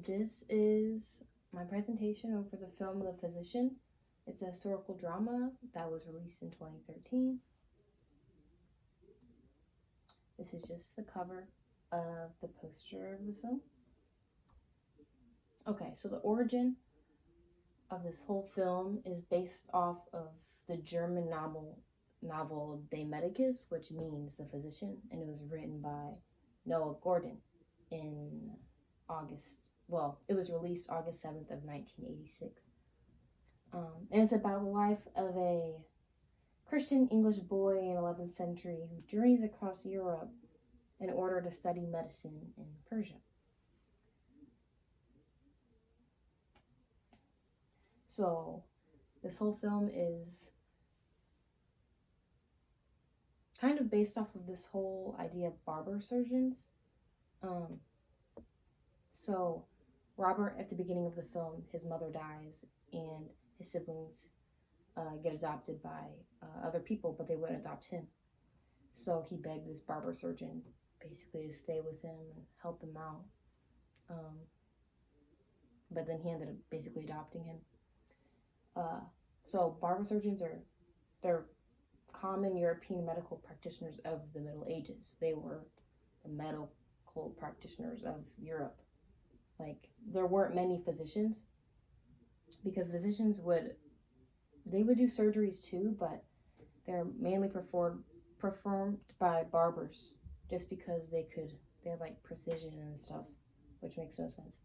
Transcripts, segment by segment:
This is my presentation over the film The Physician. It's a historical drama that was released in 2013. This is just the cover of the poster of the film. Okay, so the origin of this whole film is based off of the German novel De Medicus, which means the physician, and it was written by Noah Gordon in August. Well, it was released August 7th of 1986. And it's about the life of a Christian English boy in 11th century who journeys across Europe in order to study medicine in Persia. So this whole film is kind of based off of this whole idea of barber surgeons. So Robert, at the beginning of the film, his mother dies and his siblings get adopted by other people, but they wouldn't adopt him. So he begged this barber surgeon basically to stay with him and help him out. But then he ended up basically adopting him. So barber surgeons they're common European medical practitioners of the Middle Ages. They were the medical practitioners of Europe. Like, there weren't many physicians because physicians would do surgeries too, but they're mainly performed by barbers just because they have like precision and stuff, which makes no sense.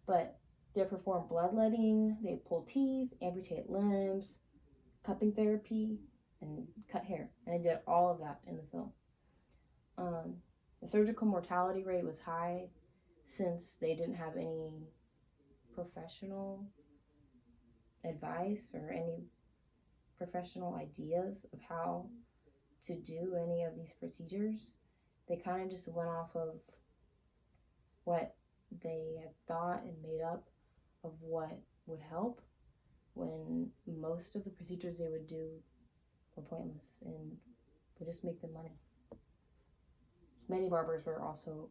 But they perform bloodletting, they pull teeth, amputate limbs, cupping therapy, and cut hair. And they did all of that in the film. The surgical mortality rate was high since they didn't have any professional advice or any professional ideas of how to do any of these procedures. They kind of just went off of what they had thought and made up of what would help, when most of the procedures they would do were pointless and would just make them money. Many barbers were also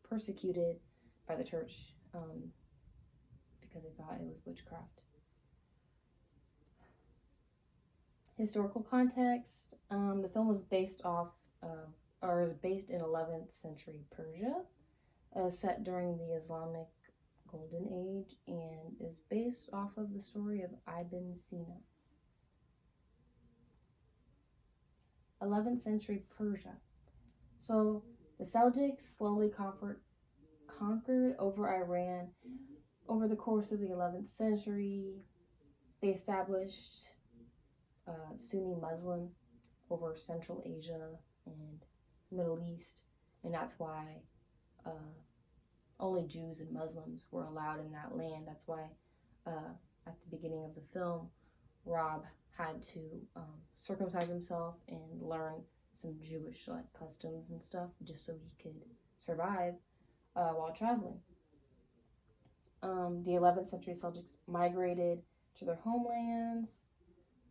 persecuted by the church because they thought it was witchcraft. Historical context: the film was based in 11th century Persia, set during the Islamic Golden Age, and is based off of the story of Ibn Sina. 11th century Persia. So the Seljuks slowly conquered over Iran over the course of the 11th century. They established Sunni Muslim over Central Asia and Middle East, and that's why only Jews and Muslims were allowed in that land. That's why at the beginning of the film, Rob had to circumcise himself and learn some Jewish customs and stuff just so he could survive while traveling. The 11th century Seljuks migrated to their homelands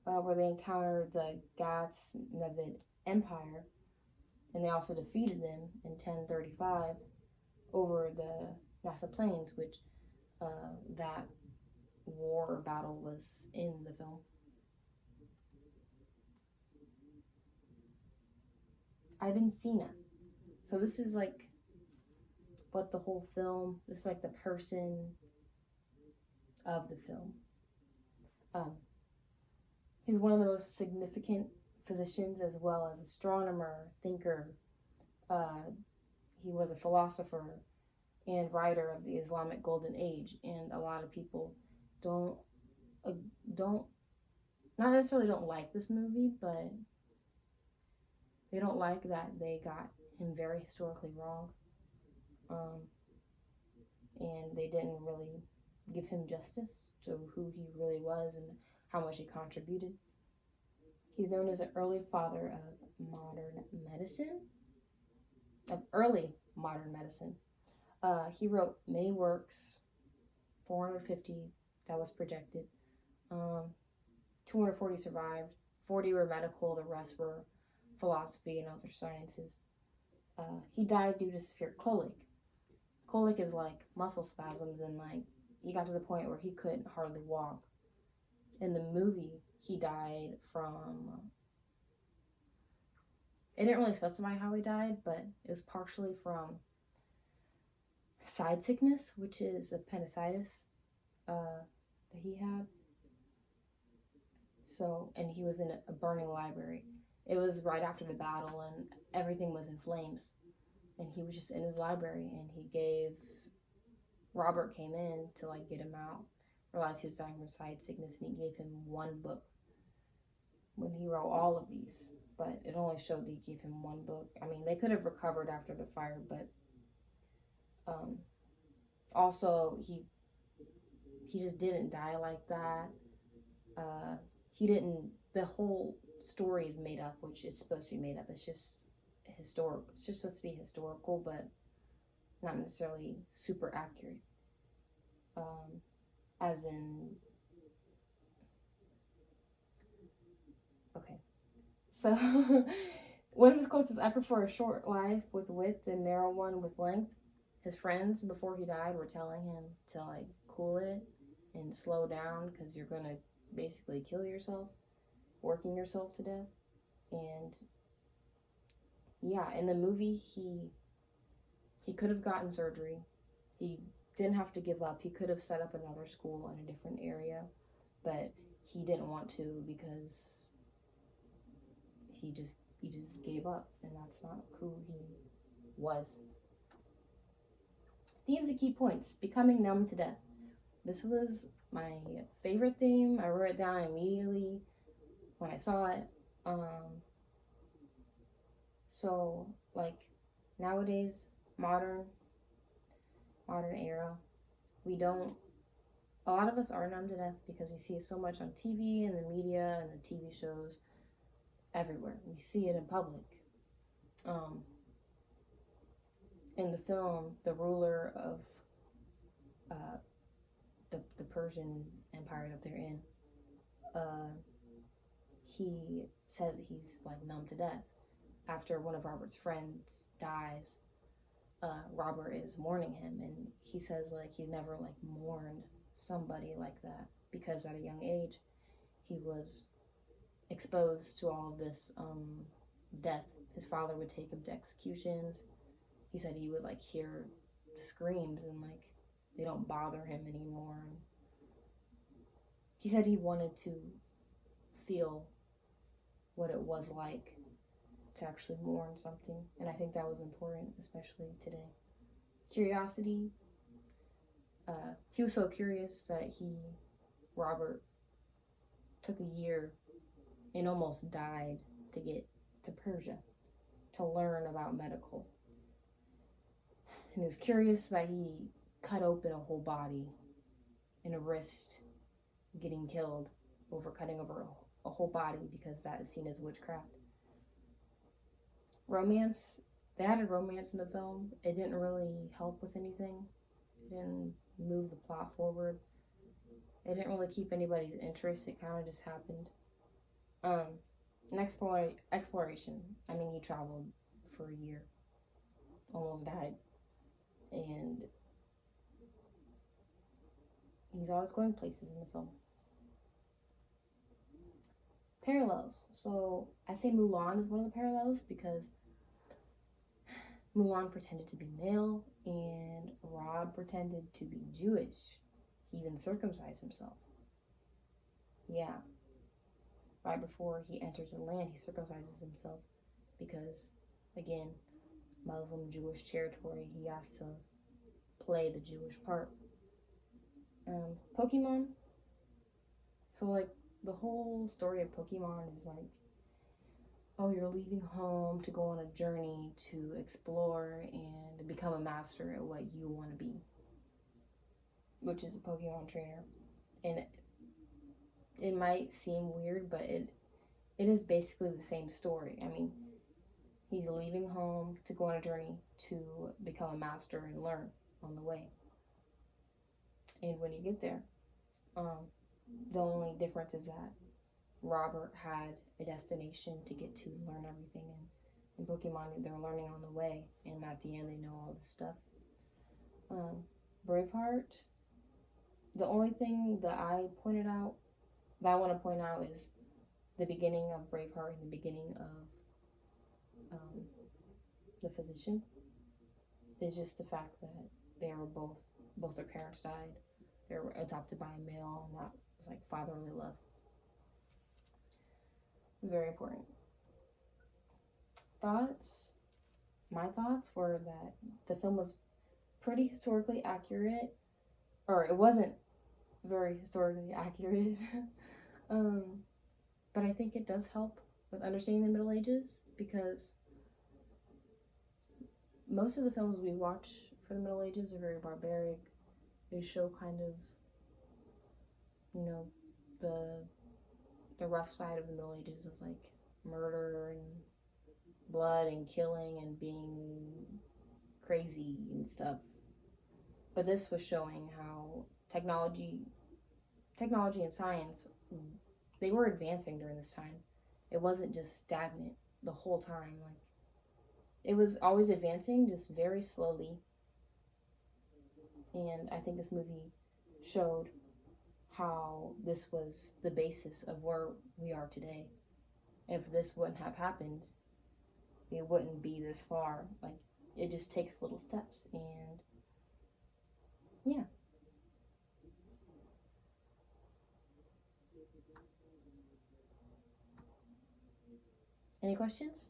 where they encountered the Ghaznavid Empire, and they also defeated them in 1035 over the Nassa Plains, which that war or battle was in the film. Ibn Sina. So this is like what the whole film, this is like the person of the film. He's one of the most significant physicians as well as astronomer, thinker. He was a philosopher and writer of the Islamic Golden Age, and a lot of people don't not necessarily don't like this movie, but they don't like that they got him very historically wrong, and they didn't really give him justice to who he really was and how much he contributed. He's known as an early father of early modern medicine. He wrote many works, 450 that was projected. 240 survived. 40 were medical, the rest were philosophy and other sciences. He died due to severe colic. Colic is like muscle spasms, and like he got to the point where he couldn't hardly walk. In the movie, he died from. It didn't really specify how he died, but it was partially from side sickness, which is appendicitis that he had. So, and he was in a burning library. It was right after the battle, and everything was in flames. And he was just in his library, and Robert came in to like get him out, realized he was dying from side sickness, and he gave him one book when he wrote all of these. But it only showed that he gave him one book. I mean, they could have recovered after the fire, but also he just didn't die like that. He didn't. The whole story is made up, which it's supposed to be made up. It's just historical. It's just supposed to be historical, but not necessarily super accurate. As in, okay. So one of his quotes is, "I prefer a short life with width than narrow one with length." His friends before he died were telling him to like cool it and slow down because you're gonna basically kill yourself, working yourself to death. And yeah, in the movie he could have gotten surgery. He didn't have to give up. He could have set up another school in a different area, but he didn't want to because he just gave up, and that's not who he was. Themes and key points. Becoming numb to death. This was my favorite theme. I wrote it down immediately when I saw it. So like nowadays, modern era, a lot of us are numb to death because we see it so much on TV and the media and the TV shows everywhere. We see it in public. In the film, the ruler of the Persian Empire that they're in, he says he's like numb to death. After one of Robert's friends dies, Robert is mourning him, and he says like he's never like mourned somebody like that because at a young age he was exposed to all of this death. His father would take him to executions. He said he would like hear the screams and like they don't bother him anymore. He said he wanted to feel what it was like to actually mourn something, and I think that was important, especially today. Curiosity. He was so curious that Robert, took a year and almost died to get to Persia to learn about medical. And he was curious that he cut open a whole body and a wrist getting killed over cutting over a whole body because that is seen as witchcraft. Romance. They added romance in the film. It didn't really help with anything. It didn't move the plot forward. It didn't really keep anybody's interest. It kind of just happened. An exploration. I mean, he traveled for a year. Almost died. And he's always going places in the film. Parallels. So I say Mulan is one of the parallels because Mulan pretended to be male and Rob pretended to be Jewish. He even circumcised himself. Yeah. Right before he enters the land, he circumcises himself because, again, Muslim Jewish territory, he has to play the Jewish part. Pokemon. So like the whole story of Pokemon is like, oh, you're leaving home to go on a journey to explore and become a master at what you want to be, which is a Pokemon trainer. And it might seem weird, but it is basically the same story. I mean, he's leaving home to go on a journey to become a master and learn on the way. And when you get there, the only difference is that Robert had a destination to get to learn everything. And in Pokemon, they're learning on the way. And at the end, they know all this stuff. Braveheart. The only thing that I pointed out that I want to point out is the beginning of Braveheart and the beginning of the physician is just the fact that they were both their parents died. They were adopted by a male, and that was like fatherly love. Very important. Thoughts? My thoughts were that the film was pretty historically accurate, or it wasn't very historically accurate. But I think it does help with understanding the Middle Ages because most of the films we watch for the Middle Ages are very barbaric. They show kind of, the rough side of the Middle Ages of like murder and blood and killing and being crazy and stuff. But this was showing how technology and science, they were advancing during this time. It wasn't just stagnant the whole time. Like, it was always advancing, just very slowly. And I think this movie showed how this was the basis of where we are today. If this wouldn't have happened, it wouldn't be this far. Like, it just takes little steps. And yeah. Any questions?